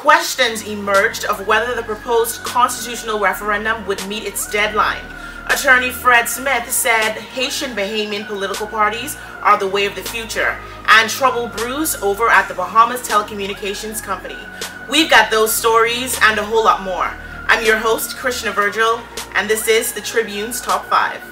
Questions emerged of whether the proposed constitutional referendum would meet its deadline. Attorney Fred Smith said Haitian Bahamian political parties are the way of the future, and trouble brews over at the Bahamas Telecommunications Company. We've got those stories and a whole lot more. I'm your host, Krishna Virgil, and this is the Tribune's Top 5.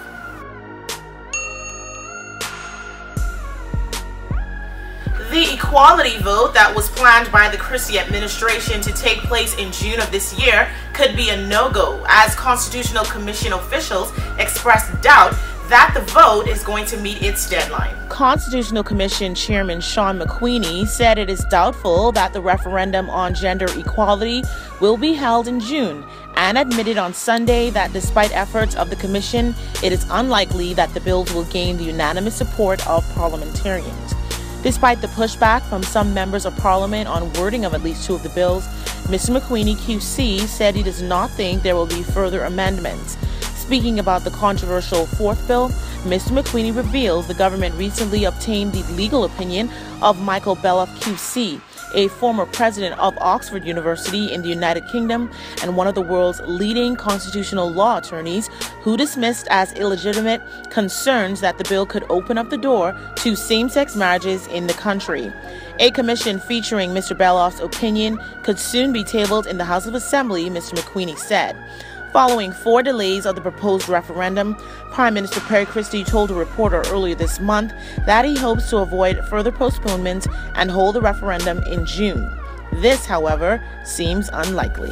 The equality vote that was planned by the Christie administration to take place in June of this year could be a no-go, as Constitutional Commission officials expressed doubt that the vote is going to meet its deadline. Constitutional Commission Chairman Sean McQueenie said it is doubtful that the referendum on gender equality will be held in June, and admitted on Sunday that despite efforts of the Commission, it is unlikely that the bills will gain the unanimous support of parliamentarians. Despite the pushback from some members of Parliament on wording of at least two of the bills, Mr. McQueenie QC said he does not think there will be further amendments. Speaking about the controversial fourth bill, Mr. McQueenie reveals the government recently obtained the legal opinion of Michael Beloff QC, a former president of Oxford University in the United Kingdom and one of the world's leading constitutional law attorneys, who dismissed as illegitimate concerns that the bill could open up the door to same-sex marriages in the country. A commission featuring Mr. Beloff's opinion could soon be tabled in the House of Assembly, Mr. McQueenie said. Following 4 delays of the proposed referendum, Prime Minister Perry Christie told a reporter earlier this month that he hopes to avoid further postponements and hold the referendum in June. This, however, seems unlikely.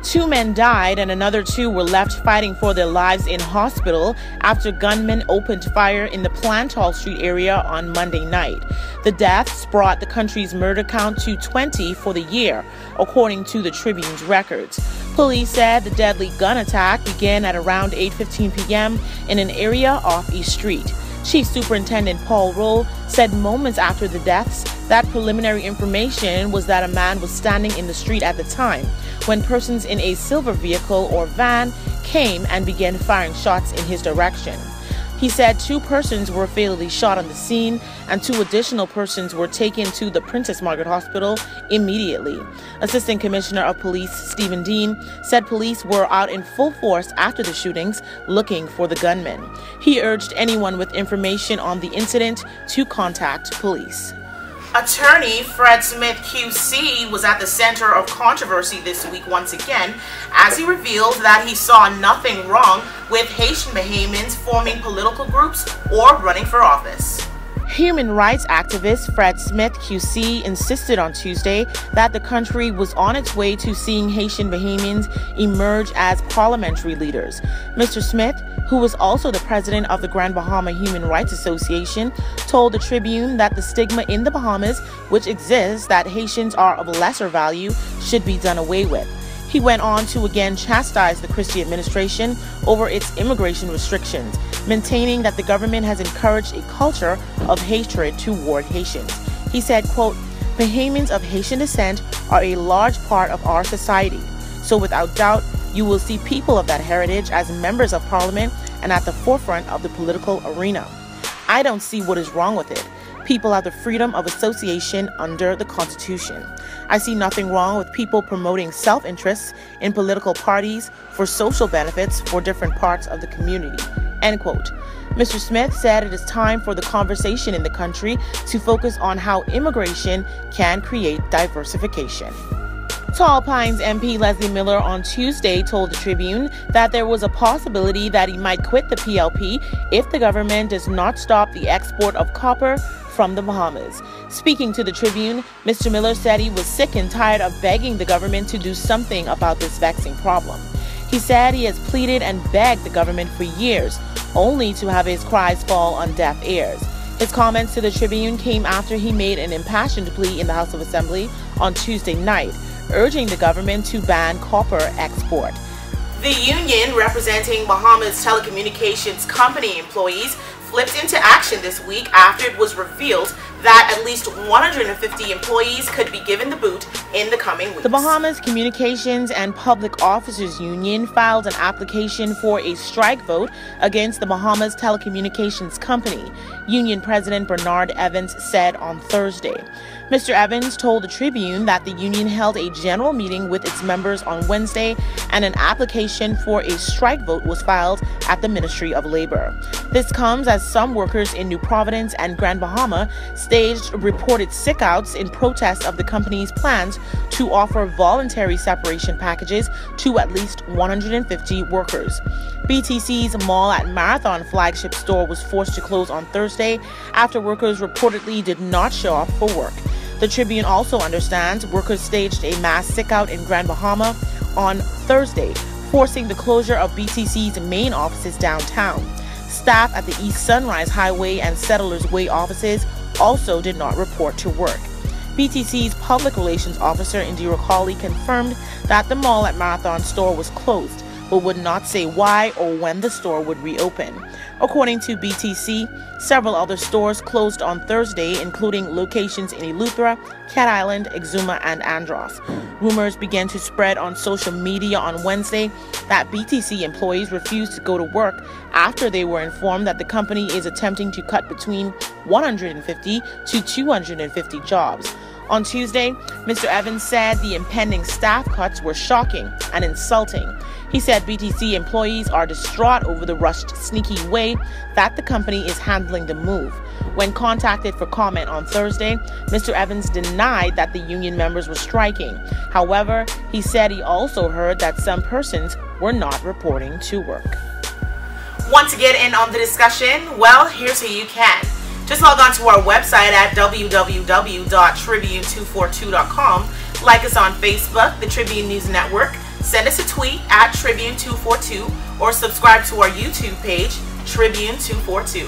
2 men died and another 2 were left fighting for their lives in hospital after gunmen opened fire in the Plantal Street area on Monday night. The deaths brought the country's murder count to 20 for the year, according to the Tribune's records. Police said the deadly gun attack began at around 8:15 p.m. in an area off East Street. Chief Superintendent Paul Rowe said moments after the deaths that preliminary information was that a man was standing in the street at the time when persons in a silver vehicle or van came and began firing shots in his direction. He said 2 persons were fatally shot on the scene and 2 additional persons were taken to the Princess Margaret Hospital immediately. Assistant Commissioner of Police Stephen Dean said police were out in full force after the shootings looking for the gunmen. He urged anyone with information on the incident to contact police. Attorney Fred Smith QC was at the center of controversy this week once again, as he revealed that he saw nothing wrong with Haitian Bahamians forming political groups or running for office. Human rights activist Fred Smith QC insisted on Tuesday that the country was on its way to seeing Haitian Bahamians emerge as parliamentary leaders. Mr. Smith, who was also the president of the Grand Bahama Human Rights Association, told the Tribune that the stigma in the Bahamas, which exists that Haitians are of lesser value, should be done away with. He went on to again chastise the Christie administration over its immigration restrictions, maintaining that the government has encouraged a culture of hatred toward Haitians. He said, quote, "Bahamians of Haitian descent are a large part of our society, so without doubt, you will see people of that heritage as members of parliament and at the forefront of the political arena. I don't see what is wrong with it. People have the freedom of association under the Constitution. I see nothing wrong with people promoting self-interests in political parties for social benefits for different parts of the community." End quote. Mr. Smith said it is time for the conversation in the country to focus on how immigration can create diversification. Tall Pines MP Leslie Miller on Tuesday told the Tribune that there was a possibility that he might quit the PLP if the government does not stop the export of copper from the Bahamas. Speaking to the Tribune, Mr. Miller said he was sick and tired of begging the government to do something about this vexing problem. He said he has pleaded and begged the government for years, only to have his cries fall on deaf ears. His comments to the Tribune came after he made an impassioned plea in the House of Assembly on Tuesday night, urging the government to ban copper export. The union representing Bahamas Telecommunications Company employees flipped into action this week after it was revealed that at least 150 employees could be given the boot in the coming weeks. The Bahamas Communications and Public Officers Union filed an application for a strike vote against the Bahamas Telecommunications Company, Union President Bernard Evans said on Thursday. Mr. Evans told the Tribune that the union held a general meeting with its members on Wednesday and an application for a strike vote was filed at the Ministry of Labor. This comes as some workers in New Providence and Grand Bahama staged reported sickouts in protest of the company's plans to offer voluntary separation packages to at least 150 workers. BTC's Mall at Marathon flagship store was forced to close on Thursday after workers reportedly did not show up for work. The Tribune also understands workers staged a mass sickout in Grand Bahama on Thursday, forcing the closure of BTC's main offices downtown. Staff at the East Sunrise Highway and Settlers Way offices also did not report to work. BTC's public relations officer Indira Cawley confirmed that the Mall at Marathon store was closed, but would not say why or when the store would reopen. According to BTC, several other stores closed on Thursday, including locations in Eleuthera, Cat Island, Exuma, and Andros. Rumors began to spread on social media on Wednesday that BTC employees refused to go to work after they were informed that the company is attempting to cut between 150 to 250 jobs. On Tuesday, Mr. Evans said the impending staff cuts were shocking and insulting. He said BTC employees are distraught over the rushed, sneaky way that the company is handling the move. When contacted for comment on Thursday, Mr. Evans denied that the union members were striking. However, he said he also heard that some persons were not reporting to work. Want to get in on the discussion? Well, here's how you can. Just log on to our website at www.tribune242.com. Like us on Facebook, the Tribune News Network. Send us a tweet at Tribune242 or subscribe to our YouTube page, Tribune242.